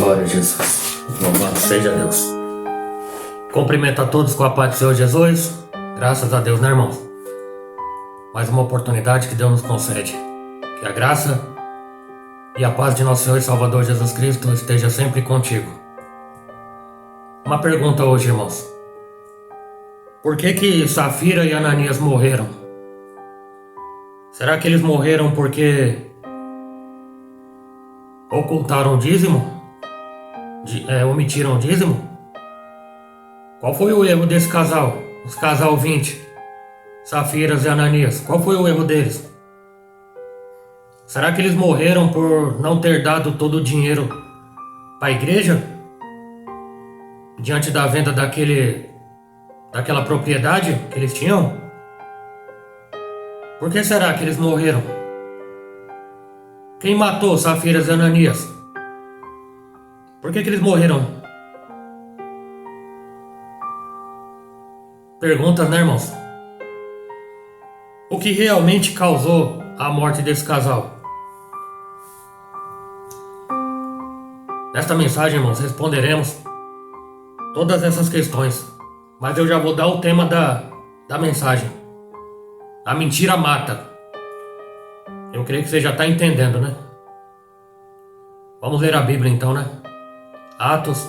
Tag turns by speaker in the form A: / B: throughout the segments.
A: Glória a Jesus. Louvado seja Deus. Cumprimento a todos com a paz do Senhor Jesus. Graças a Deus, né, irmãos? Mais uma oportunidade que Deus nos concede. Que a graça e a paz de nosso Senhor e Salvador Jesus Cristo esteja sempre contigo. Uma pergunta hoje, irmãos. Por que Safira e Ananias morreram? Será que eles morreram porque ocultaram o dízimo? Omitiram o dízimo? Qual foi o erro desse casal? Os casal 20, Safiras e Ananias. Qual foi o erro deles? Será que eles morreram por não ter dado todo o dinheiro para a igreja? Diante da venda daquela propriedade que eles tinham? Por que será que eles morreram? Quem matou Safiras e Ananias? Por que eles morreram? Perguntas, né, irmãos? O que realmente causou a morte desse casal? Nesta mensagem, irmãos, responderemos todas essas questões. Mas eu já vou dar o tema da mensagem. A mentira mata. Eu creio que você já está entendendo, né? Vamos ler a Bíblia então, né? Atos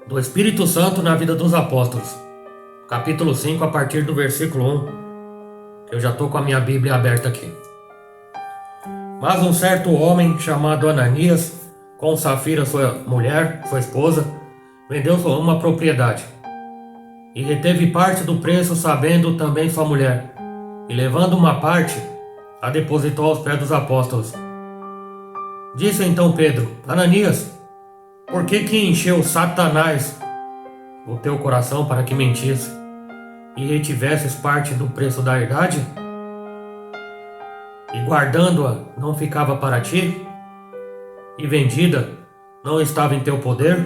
A: do Espírito Santo na vida dos apóstolos. Capítulo 5, a partir do versículo 1. Que eu já estou com a minha Bíblia aberta aqui. Mas um certo homem chamado Ananias, com Safira, sua mulher, sua esposa, vendeu uma propriedade. E reteve parte do preço, sabendo também sua mulher. E levando uma parte, a depositou aos pés dos apóstolos. Disse então Pedro: Ananias, por que encheu Satanás o teu coração para que mentisse e retivesses parte do preço da herdade? E guardando-a não ficava para ti? E vendida não estava em teu poder?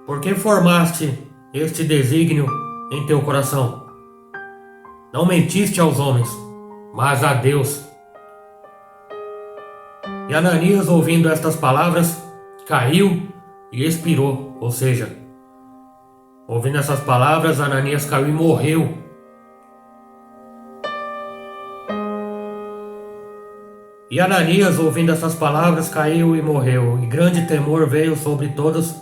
A: Por que formaste este desígnio em teu coração? Não mentiste aos homens, mas a Deus. E Ananias, ouvindo estas palavras, caiu e expirou. Ou seja, ouvindo essas palavras, Ananias caiu e morreu. E Ananias, ouvindo essas palavras, caiu e morreu. E grande temor veio sobre todos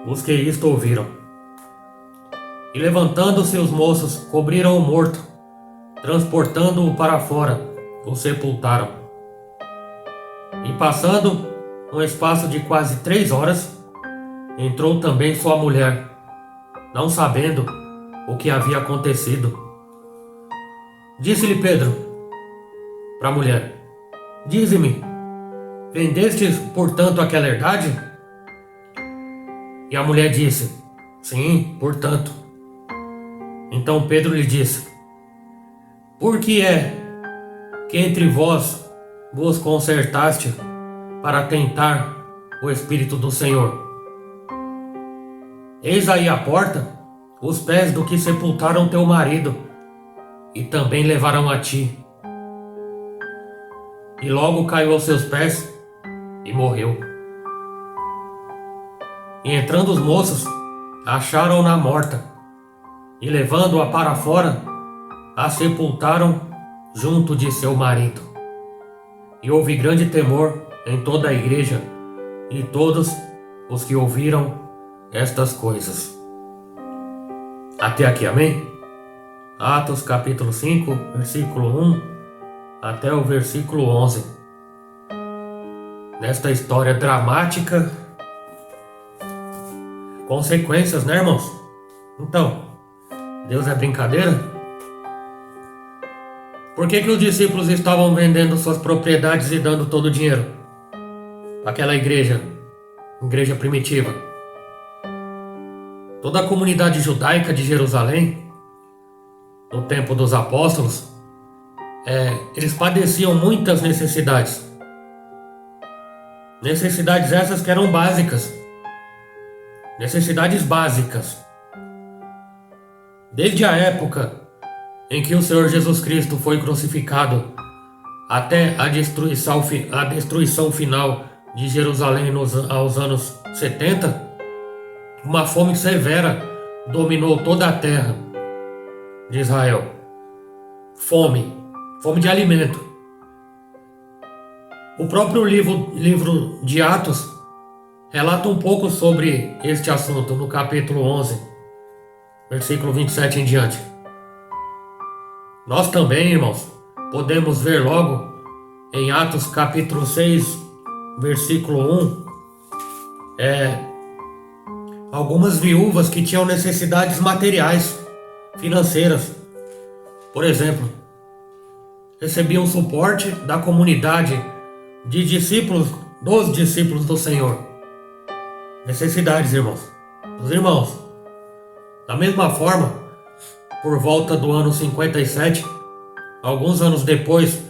A: os que isto ouviram. E levantando-se os moços, cobriram o morto, transportando-o para fora, o sepultaram. E passando um espaço de quase 3 horas, entrou também sua mulher, não sabendo o que havia acontecido. Disse-lhe Pedro para a mulher: Dize-me, vendestes, portanto, aquela herdade? E a mulher disse: Sim, portanto. Então Pedro lhe disse: Por que é que entre vós vos concertaste para tentar o Espírito do Senhor? Eis aí a porta os pés do que sepultaram teu marido, e também levarão a ti. E logo caiu aos seus pés e morreu. E entrando os moços, acharam-na morta, e levando-a para fora, a sepultaram junto de seu marido. E houve grande temor em toda a igreja e todos os que ouviram estas coisas. Até aqui, amém? Atos capítulo 5, versículo 1 até o versículo 11. Nesta história dramática, consequências, né, irmãos? Então, Deus é brincadeira? Por que os discípulos estavam vendendo suas propriedades e dando todo o dinheiro para aquela igreja primitiva? Toda a comunidade judaica de Jerusalém, no tempo dos apóstolos, eles padeciam muitas necessidades. Necessidades essas que eram básicas. Necessidades básicas. Desde a época em que o Senhor Jesus Cristo foi crucificado até a destruição final de Jerusalém aos anos 70, uma fome severa dominou toda a terra de Israel. Fome de alimento. O próprio livro de Atos relata um pouco sobre este assunto no capítulo 11, versículo 27 em diante. Nós também, irmãos, podemos ver logo em Atos capítulo 6, versículo 1, algumas viúvas que tinham necessidades materiais, financeiras. Por exemplo, recebiam suporte da comunidade de discípulos, dos discípulos do Senhor. Necessidades, irmãos. Os irmãos. Da mesma forma, por volta do ano 57, alguns anos depois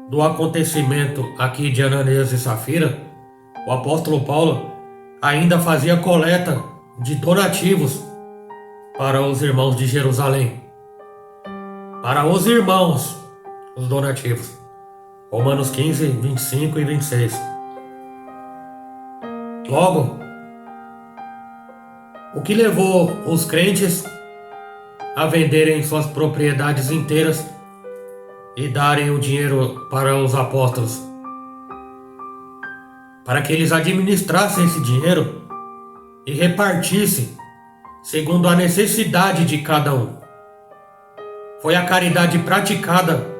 A: do acontecimento aqui de Ananias e Safira, o apóstolo Paulo ainda fazia coleta de donativos para os irmãos de Jerusalém. Para os irmãos, os donativos. Romanos 15, 25 e 26. Logo, o que levou os crentes a venderem suas propriedades inteiras e darem o dinheiro para os apóstolos, para que eles administrassem esse dinheiro e repartissem segundo a necessidade de cada um. Foi a caridade praticada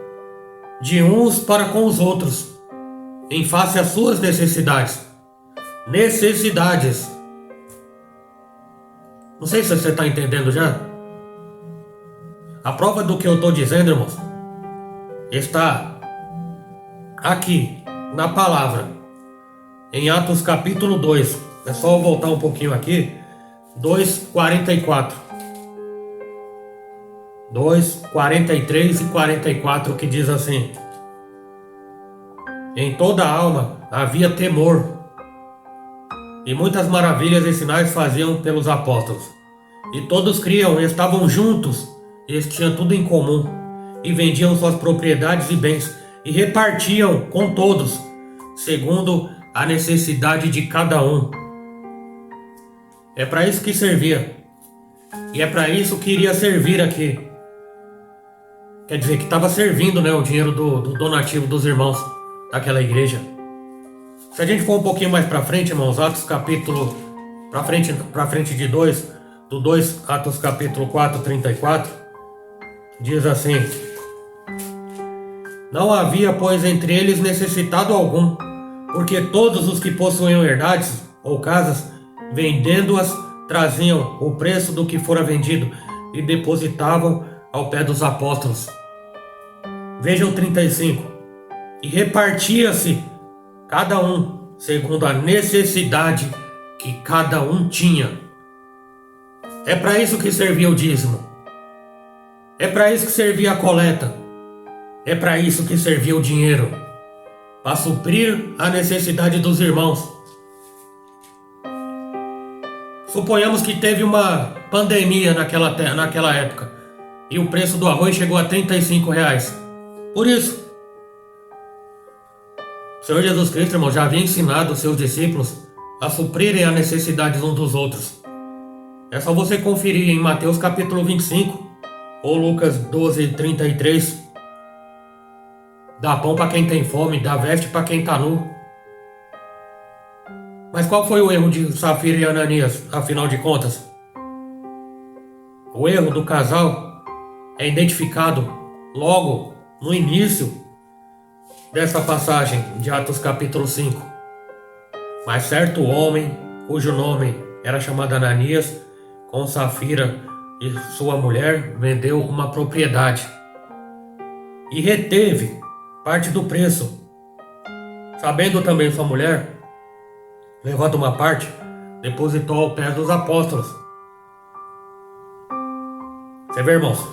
A: de uns para com os outros, em face às suas necessidades. Necessidades. Não sei se você está entendendo já. A prova do que eu estou dizendo, irmãos, está aqui na palavra, em Atos capítulo 2. É só eu voltar um pouquinho aqui. 2:44. 2:43 e 44, que diz assim: em toda a alma havia temor, e muitas maravilhas e sinais faziam pelos apóstolos. E todos criam e estavam juntos, e eles tinham tudo em comum, e vendiam suas propriedades e bens, e repartiam com todos, segundo a necessidade de cada um. É para isso que servia. E é para isso que iria servir aqui. Quer dizer que estava servindo, né, o dinheiro do donativo dos irmãos daquela igreja. Se a gente for um pouquinho mais para frente, irmãos, Atos capítulo, para frente de 2, do 2, Atos capítulo 4, 34, diz assim: não havia, pois, entre eles necessitado algum, porque todos os que possuíam herdades ou casas, vendendo-as, traziam o preço do que fora vendido e depositavam ao pé dos apóstolos. Vejam 35. E repartia-se cada um segundo a necessidade que cada um tinha. É para isso que servia o dízimo. É para isso que servia a coleta. É para isso que servia o dinheiro, para suprir a necessidade dos irmãos. Suponhamos que teve uma pandemia naquela época e o preço do arroz chegou a R$35. Por isso, o Senhor Jesus Cristo, irmão, já havia ensinado os seus discípulos a suprirem as necessidades uns dos outros. É só você conferir em Mateus capítulo 25 ou Lucas 12:33. Dá pão para quem tem fome, dá veste para quem está nu. Mas qual foi o erro de Safira e Ananias, afinal de contas? O erro do casal é identificado logo no início dessa passagem de Atos capítulo 5. Mas certo homem, cujo nome era chamado Ananias, com Safira e sua mulher, vendeu uma propriedade e reteve parte do preço. Sabendo também sua mulher, levando uma parte, depositou ao pé dos apóstolos. Você vê, irmãos?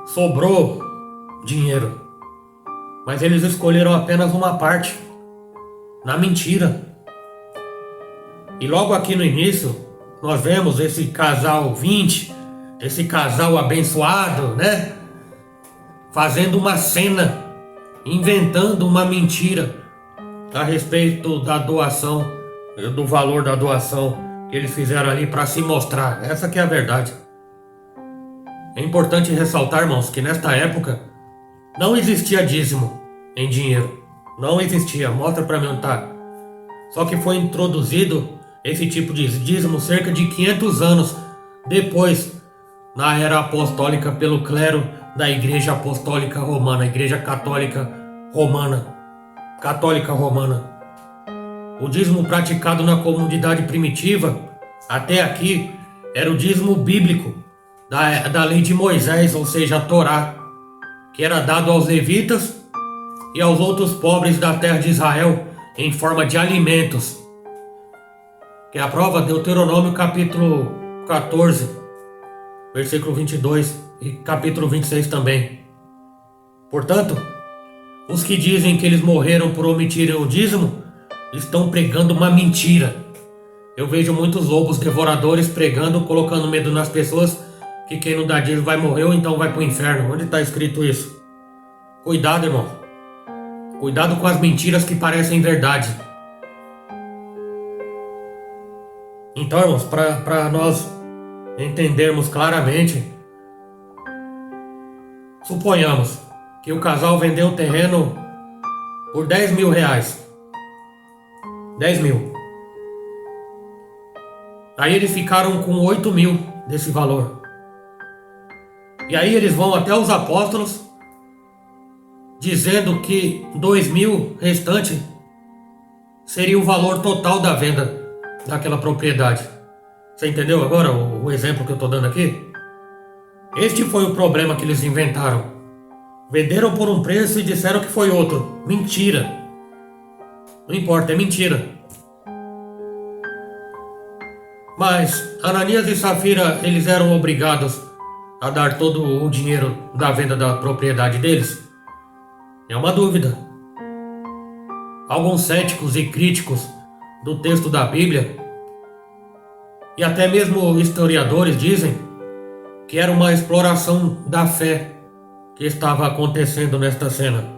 A: Sobrou dinheiro, mas eles escolheram apenas uma parte, na mentira. E logo aqui no início, nós vemos esse casal 20, esse casal abençoado, né? Fazendo uma cena, inventando uma mentira a respeito da doação do valor da doação que eles fizeram ali para se mostrar. Essa que é a verdade. É importante ressaltar, irmãos, que nesta época não existia dízimo em dinheiro. Não existia. Mostra para mim onde tá. Só que foi introduzido esse tipo de dízimo cerca de 500 anos depois, na era apostólica, pelo clero da Igreja Apostólica Romana, Igreja Católica Romana. Católica Romana. O dízimo praticado na comunidade primitiva, até aqui, era o dízimo bíblico da lei de Moisés, ou seja, a Torá, que era dado aos levitas e aos outros pobres da terra de Israel em forma de alimentos. Que é a prova Deuteronômio capítulo 14, versículo 22 e capítulo 26 também. Portanto, os que dizem que eles morreram por omitirem o dízimo estão pregando uma mentira. Eu vejo muitos lobos devoradores pregando, colocando medo nas pessoas, que quem não dá dízimo vai morrer ou então vai para o inferno. Onde está escrito isso? Cuidado, irmão. Cuidado com as mentiras que parecem verdade. Então, irmãos, para nós entendermos claramente, suponhamos que o casal vendeu o terreno por 10 mil reais. 10 mil. Aí eles ficaram com 8 mil desse valor. E aí eles vão até os apóstolos, dizendo que 2 mil restante seria o valor total da venda daquela propriedade. Você entendeu agora o exemplo que eu estou dando aqui? Este foi o problema que eles inventaram. Venderam por um preço e disseram que foi outro. Mentira. Não importa, é mentira. Mas Ananias e Safira, eles eram obrigados a dar todo o dinheiro da venda da propriedade deles? É uma dúvida. Alguns céticos e críticos do texto da Bíblia, e até mesmo historiadores, dizem que era uma exploração da fé que estava acontecendo nesta cena.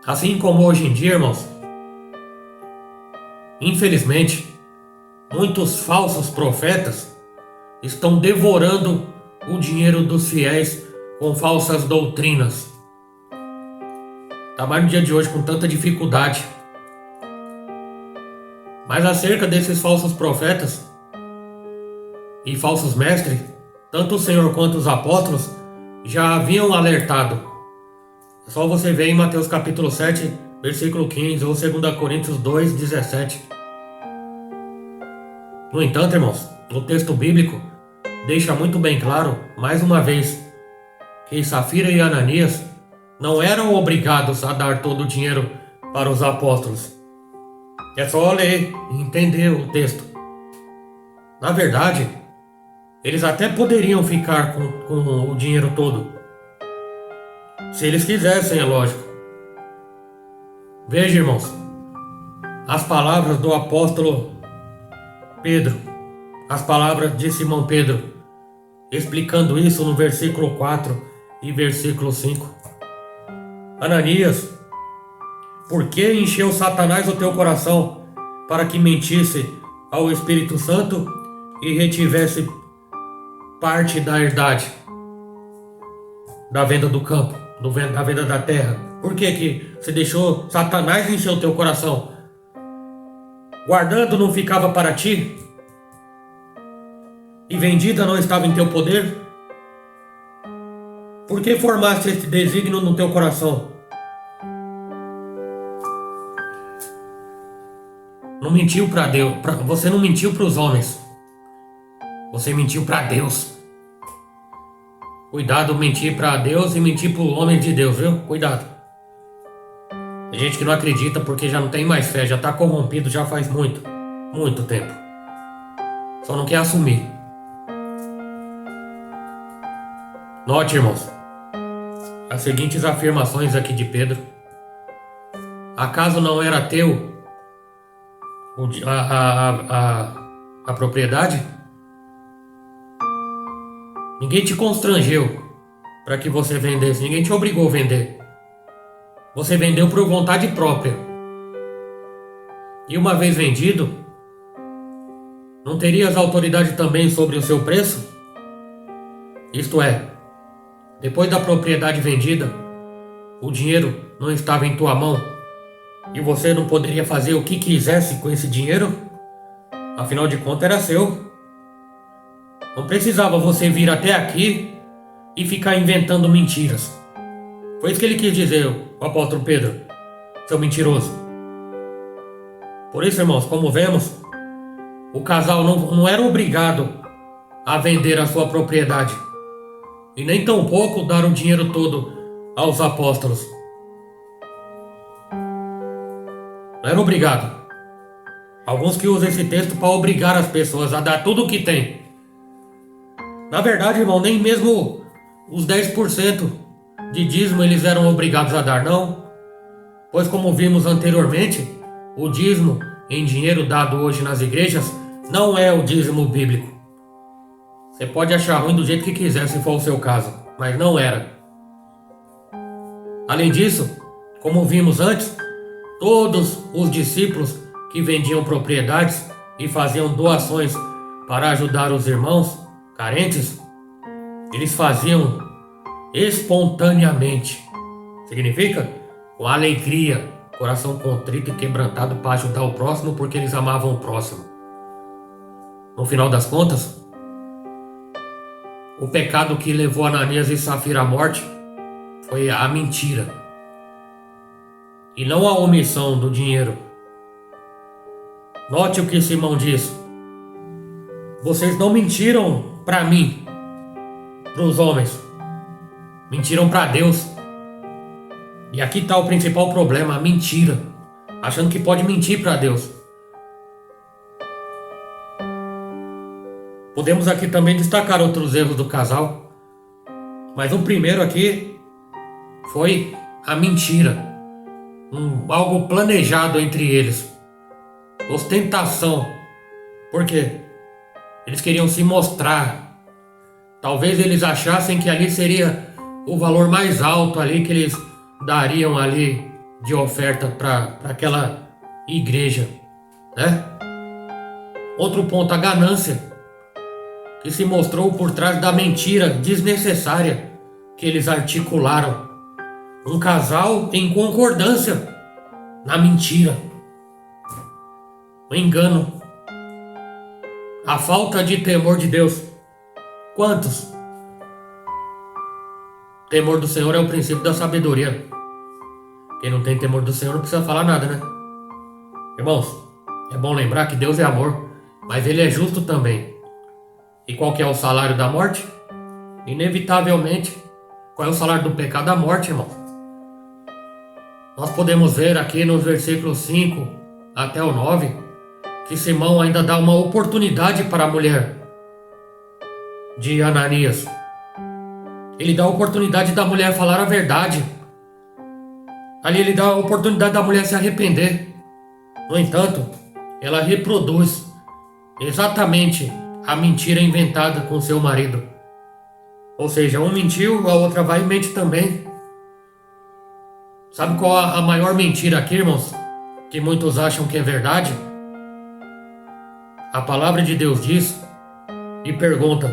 A: Assim como hoje em dia, irmãos, infelizmente, muitos falsos profetas estão devorando o dinheiro dos fiéis com falsas doutrinas. Tá mais no dia de hoje com tanta dificuldade. Mas acerca desses falsos profetas e falsos mestres, tanto o Senhor quanto os apóstolos já haviam alertado. É só você ver em Mateus capítulo 7, versículo 15, ou 2 Coríntios 2, 17. No entanto, irmãos, o texto bíblico deixa muito bem claro, mais uma vez, que Safira e Ananias não eram obrigados a dar todo o dinheiro para os apóstolos. É só ler e entender o texto. Na verdade, eles até poderiam ficar com o dinheiro todo, se eles quisessem, é lógico. Veja, irmãos, as palavras do apóstolo Pedro, as palavras de Simão Pedro, explicando isso no versículo 4 e versículo 5. Ananias, por que encheu Satanás o teu coração para que mentisse ao Espírito Santo e retivesse parte da herdade, da venda do campo, da venda da terra? Por que você deixou Satanás encher o teu coração? Guardando não ficava para ti? E vendida não estava em teu poder? Por que formaste este desígnio no teu coração? Não mentiu para Deus, você não mentiu para os homens. Você mentiu para Deus. Cuidado, mentir para Deus e mentir para o homem de Deus, viu? Cuidado. Tem gente que não acredita porque já não tem mais fé, já está corrompido já faz muito tempo. Só não quer assumir. Note, irmãos, as seguintes afirmações aqui de Pedro. Acaso não era teu a propriedade? Ninguém te constrangeu para que você vendesse, ninguém te obrigou a vender. Você vendeu por vontade própria. E uma vez vendido, não terias autoridade também sobre o seu preço? Isto é, depois da propriedade vendida, o dinheiro não estava em tua mão e você não poderia fazer o que quisesse com esse dinheiro? Afinal de contas era seu. Não precisava você vir até aqui e ficar inventando mentiras. Foi isso que ele quis dizer, o apóstolo Pedro, seu mentiroso. Por isso, irmãos, como vemos, o casal não era obrigado a vender a sua propriedade e nem tampouco dar o dinheiro todo aos apóstolos. Não era obrigado. Alguns que usam esse texto para obrigar as pessoas a dar tudo o que tem. Na verdade, irmão, nem mesmo os 10% de dízimo eles eram obrigados a dar, não. Pois como vimos anteriormente, o dízimo em dinheiro dado hoje nas igrejas não é o dízimo bíblico. Você pode achar ruim do jeito que quiser se for o seu caso, mas não era. Além disso, como vimos antes, todos os discípulos que vendiam propriedades e faziam doações para ajudar os irmãos carentes, eles faziam espontaneamente. Significa com alegria, coração contrito e quebrantado para ajudar o próximo porque eles amavam o próximo. No final das contas, o pecado que levou Ananias e Safira à morte foi a mentira e não a omissão do dinheiro. Note o que Simão diz: vocês não mentiram para mim, para os homens, mentiram para Deus. E aqui está o principal problema, a mentira, achando que pode mentir para Deus. Podemos aqui também destacar outros erros do casal, mas o primeiro aqui foi a mentira, algo planejado entre eles, ostentação. Por quê? Eles queriam se mostrar. Talvez eles achassem que ali seria o valor mais alto ali que eles dariam ali de oferta para aquela igreja, né? Outro ponto, a ganância, que se mostrou por trás da mentira desnecessária que eles articularam. Um casal em concordância na mentira, o engano, a falta de temor de Deus. Quantos? Temor do Senhor é o princípio da sabedoria. Quem não tem temor do Senhor não precisa falar nada, né? Irmãos, é bom lembrar que Deus é amor, mas Ele é justo também. E qual que é o salário da morte? Inevitavelmente, qual é o salário do pecado? A morte, irmão. Nós podemos ver aqui nos versículos 5 até o 9 que Simão ainda dá uma oportunidade para a mulher de Ananias. Ele dá a oportunidade da mulher falar a verdade. Ali ele dá a oportunidade da mulher se arrepender. No entanto, ela reproduz exatamente a mentira inventada com seu marido. Ou seja, um mentiu, a outra vai e mente também. Sabe qual a maior mentira aqui, irmãos? Que muitos acham que é verdade? A palavra de Deus diz e pergunta: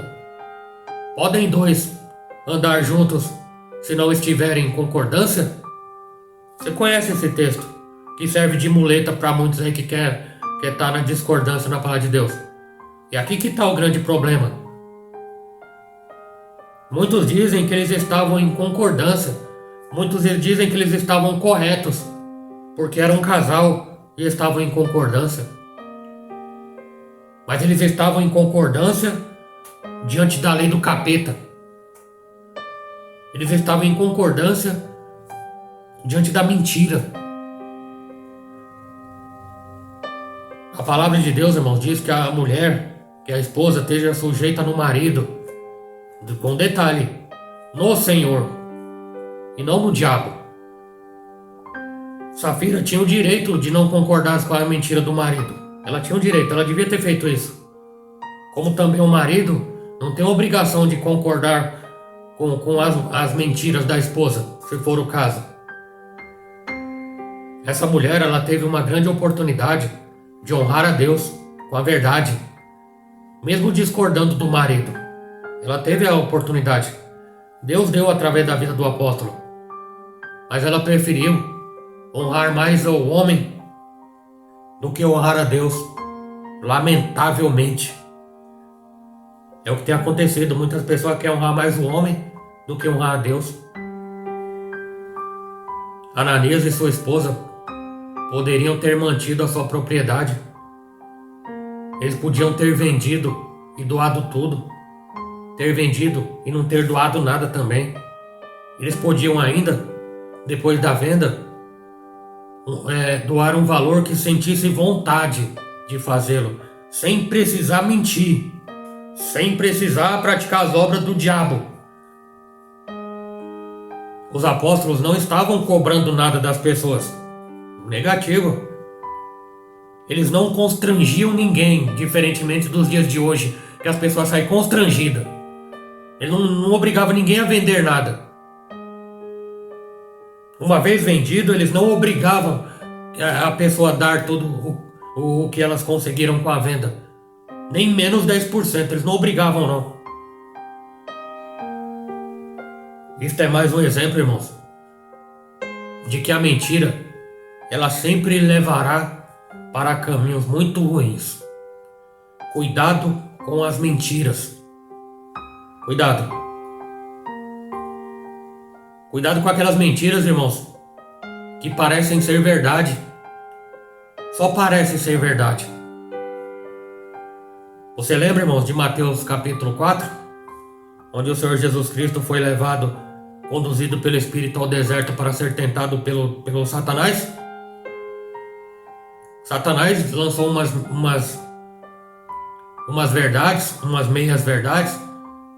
A: podem dois andar juntos se não estiverem em concordância? Você conhece esse texto, que serve de muleta para muitos aí que quer estar na discordância na palavra de Deus. E aqui que está o grande problema. Muitos dizem que eles estavam em concordância. Muitos dizem que eles estavam corretos, porque era um casal e estavam em concordância. Mas eles estavam em concordância diante da lei do capeta. Eles estavam em concordância diante da mentira. A palavra de Deus, irmãos, diz que a mulher, que a esposa, esteja sujeita no marido, com detalhe, no Senhor e não no diabo. Safira tinha o direito de não concordar com a mentira do marido. Ela tinha o direito, ela devia ter feito isso. Como também o marido não tem a obrigação de concordar com as mentiras da esposa, se for o caso. Essa mulher, ela teve uma grande oportunidade de honrar a Deus com a verdade, mesmo discordando do marido. Ela teve a oportunidade. Deus deu através da vida do apóstolo. Mas ela preferiu honrar mais o homem do que honrar a Deus. Lamentavelmente. É o que tem acontecido. Muitas pessoas querem honrar mais o homem do que honrar a Deus. Ananias e sua esposa poderiam ter mantido a sua propriedade. Eles podiam ter vendido e doado tudo. Ter vendido e não ter doado nada também. Eles podiam ainda, depois da venda, doar um valor que sentisse vontade de fazê-lo, sem precisar mentir, sem precisar praticar as obras do diabo. Os apóstolos não estavam cobrando nada das pessoas. Negativo. Eles não constrangiam ninguém, diferentemente dos dias de hoje, que as pessoas saem constrangidas. Eles não obrigavam ninguém a vender nada. Uma vez vendido, eles não obrigavam a pessoa a dar tudo o que elas conseguiram com a venda. Nem menos 10%, eles não obrigavam não. Isto é mais um exemplo, irmãos, de que a mentira, ela sempre levará para caminhos muito ruins. Cuidado com as mentiras. Cuidado. Cuidado com aquelas mentiras, irmãos, que parecem ser verdade. Só parecem ser verdade. Você lembra, irmãos, de Mateus capítulo 4? Onde o Senhor Jesus Cristo foi conduzido pelo Espírito ao deserto para ser tentado pelo Satanás? Satanás lançou umas verdades, umas meias verdades,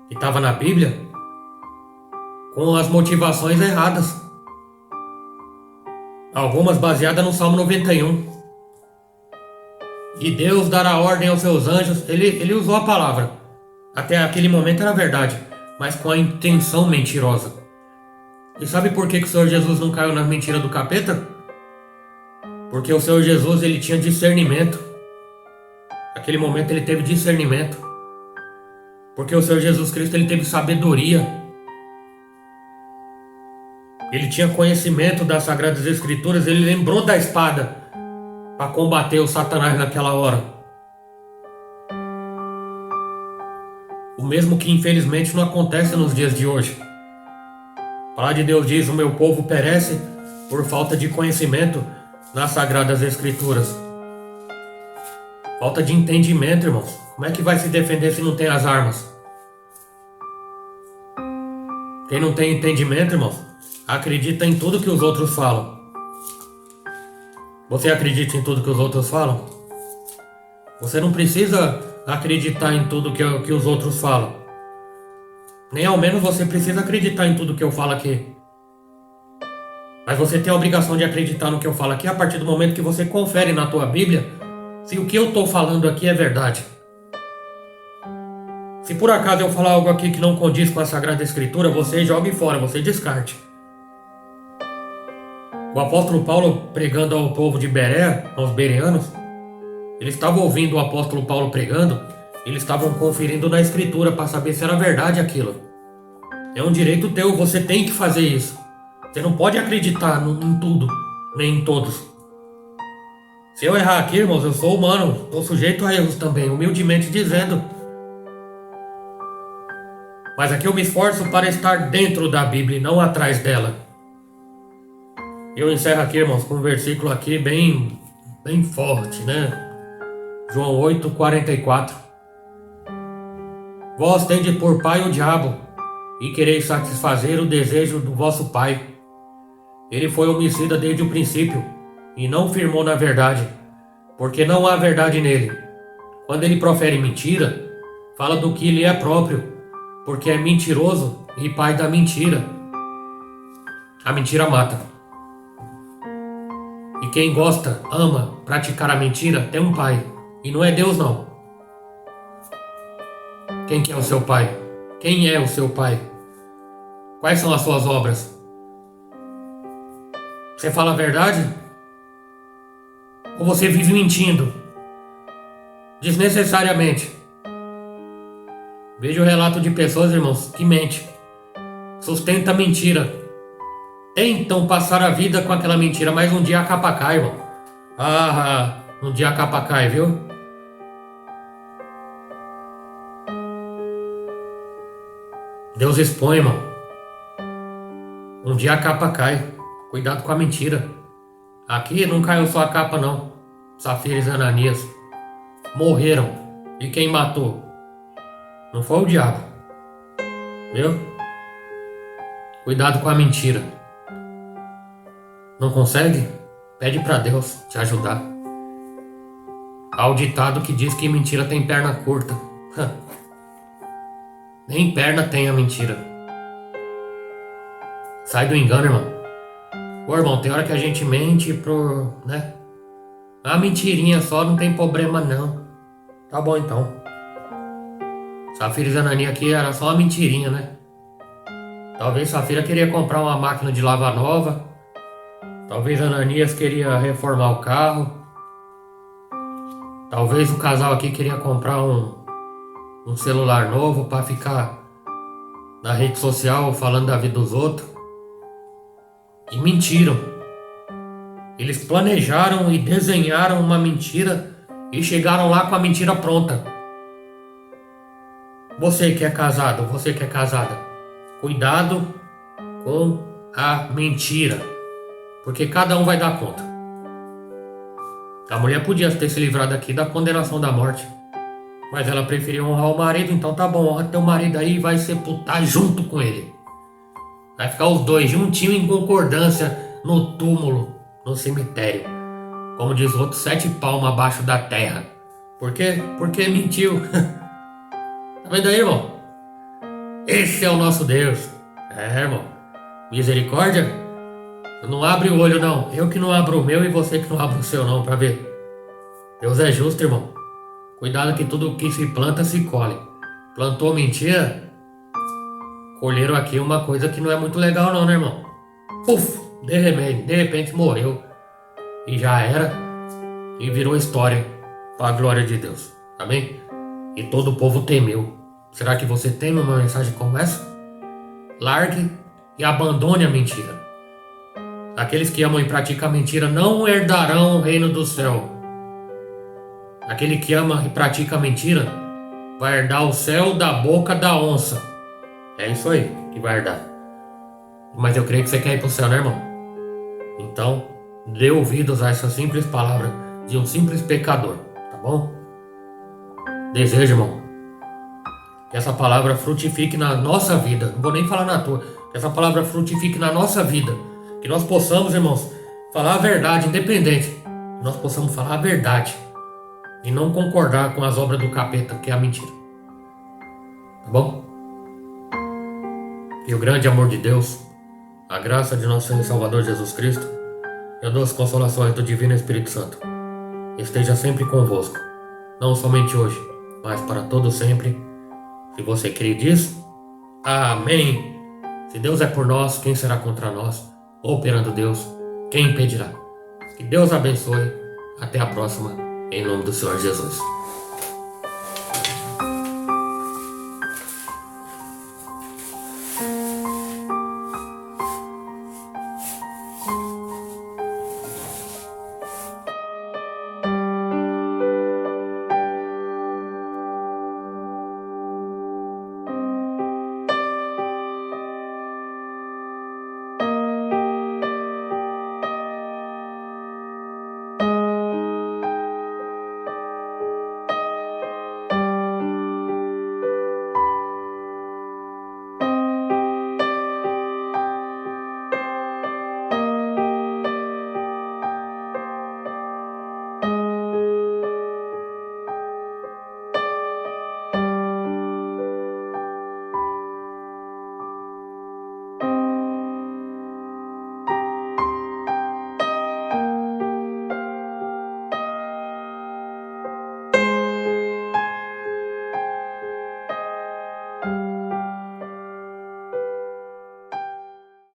A: que estava na Bíblia, com as motivações erradas. Algumas baseadas no Salmo 91. E Deus dará ordem aos seus anjos. Ele usou a palavra. Até aquele momento era verdade, mas com a intenção mentirosa. E sabe por que o Senhor Jesus não caiu na mentira do capeta? Porque o Senhor Jesus, ele tinha discernimento. Naquele momento ele teve discernimento. Porque o Senhor Jesus Cristo, ele teve sabedoria. Ele tinha conhecimento das Sagradas Escrituras. Ele lembrou da espada para combater o Satanás naquela hora. O mesmo que infelizmente não acontece nos dias de hoje. A palavra de Deus diz: o meu povo perece por falta de conhecimento nas Sagradas Escrituras. Falta de entendimento, irmãos. Como é que vai se defender se não tem as armas? Quem não tem entendimento, irmãos, acredita em tudo que os outros falam. Você acredita em tudo que os outros falam? Você não precisa acreditar em tudo que os outros falam. Nem ao menos você precisa acreditar em tudo que eu falo aqui. Mas você tem a obrigação de acreditar no que eu falo aqui a partir do momento que você confere na tua Bíblia se o que eu estou falando aqui é verdade. Se por acaso eu falar algo aqui que não condiz com a Sagrada Escritura, você jogue fora, você descarte. O apóstolo Paulo, pregando ao povo de Bereia, aos bereanos, eles estavam ouvindo o apóstolo Paulo pregando, eles estavam conferindo na Escritura para saber se era verdade aquilo. É um direito teu, você tem que fazer isso. Você não pode acreditar em tudo, nem em todos. Se eu errar aqui, irmãos, eu sou humano, estou sujeito a erros também, humildemente dizendo. Mas aqui eu me esforço para estar dentro da Bíblia e não atrás dela. Eu encerro aqui, irmãos, com um versículo aqui bem forte, né? João 8:44. Vós tendes por pai o diabo, e quereis satisfazer o desejo do vosso pai. Ele foi homicida desde o princípio, e não firmou na verdade, porque não há verdade nele. Quando ele profere mentira, fala do que lhe é próprio, porque é mentiroso e pai da mentira. A mentira mata. E quem gosta, ama praticar a mentira, tem um pai. E não é Deus, não. Quem que é o seu pai? Quem é o seu pai? Quais são as suas obras? Você fala a verdade? Ou você vive mentindo? desnecessariamente. Vejo relato de pessoas, irmãos, que mente, sustenta mentira, tentam passar a vida com aquela mentira, mas um dia a capa cai, irmão. Um dia a capa cai, viu? Deus expõe, irmão. Um dia a capa cai. Cuidado com a mentira. Aqui não caiu só a capa, não. Safira e Ananias morreram. E quem matou? Não foi o diabo. Viu? Cuidado com a mentira. Não consegue? Pede pra Deus te ajudar. Há o ditado que diz que mentira tem perna curta. Nem perna tem a mentira. Sai do engano, irmão. Ô, irmão, tem hora que a gente mente né? Uma mentirinha só, não tem problema não. Tá bom então. Safira e Ananias aqui era só uma mentirinha, né? Talvez Safira queria comprar uma máquina de lavar nova. Talvez Ananias queria reformar o carro. Talvez o casal aqui queria comprar um celular novo para ficar na rede social falando da vida dos outros. E mentiram. Eles planejaram e desenharam uma mentira e chegaram lá com a mentira pronta. Você que é casado, você que é casada, cuidado com a mentira, porque cada um vai dar conta. A mulher podia ter se livrado aqui da condenação da morte, mas ela preferiu honrar o marido. Então tá bom, honra teu marido aí e vai sepultar junto com ele. Vai ficar os dois juntinhos em concordância no túmulo, no cemitério. Como diz o outro, 7 palmos abaixo da terra. Por quê? Porque mentiu. Tá vendo aí, irmão? Esse é o nosso Deus. É, irmão. Misericórdia. Não abre o olho, não. Eu que não abro o meu e você que não abre o seu, não, pra ver. Deus é justo, irmão. Cuidado que tudo que se planta se colhe. Plantou mentira, colheram aqui uma coisa que não é muito legal não, né, irmão? Puf, de repente morreu. E já era. E virou história para a glória de Deus. Amém? E todo o povo temeu. Será que você teme uma mensagem como essa? Largue e abandone a mentira. Aqueles que amam e praticam a mentira não herdarão o reino do céu. Aquele que ama e pratica a mentira vai herdar o céu da boca da onça. É isso aí que vai herdar. Mas eu creio que você quer ir pro céu, né, irmão? Então, dê ouvidos a essa simples palavra de um simples pecador, tá bom? Desejo, irmão, que essa palavra frutifique na nossa vida. Não vou nem falar na tua. Que essa palavra frutifique na nossa vida. Que nós possamos, irmãos, falar a verdade, independente. Que nós possamos falar a verdade e não concordar com as obras do capeta, que é a mentira. Tá bom? E o grande amor de Deus, a graça de nosso Senhor e Salvador Jesus Cristo e as duas consolações do Divino Espírito Santo esteja sempre convosco, não somente hoje, mas para todo sempre. Se você crê disso, amém. Se Deus é por nós, quem será contra nós? Operando Deus, quem impedirá? Que Deus abençoe. Até a próxima, em nome do Senhor Jesus.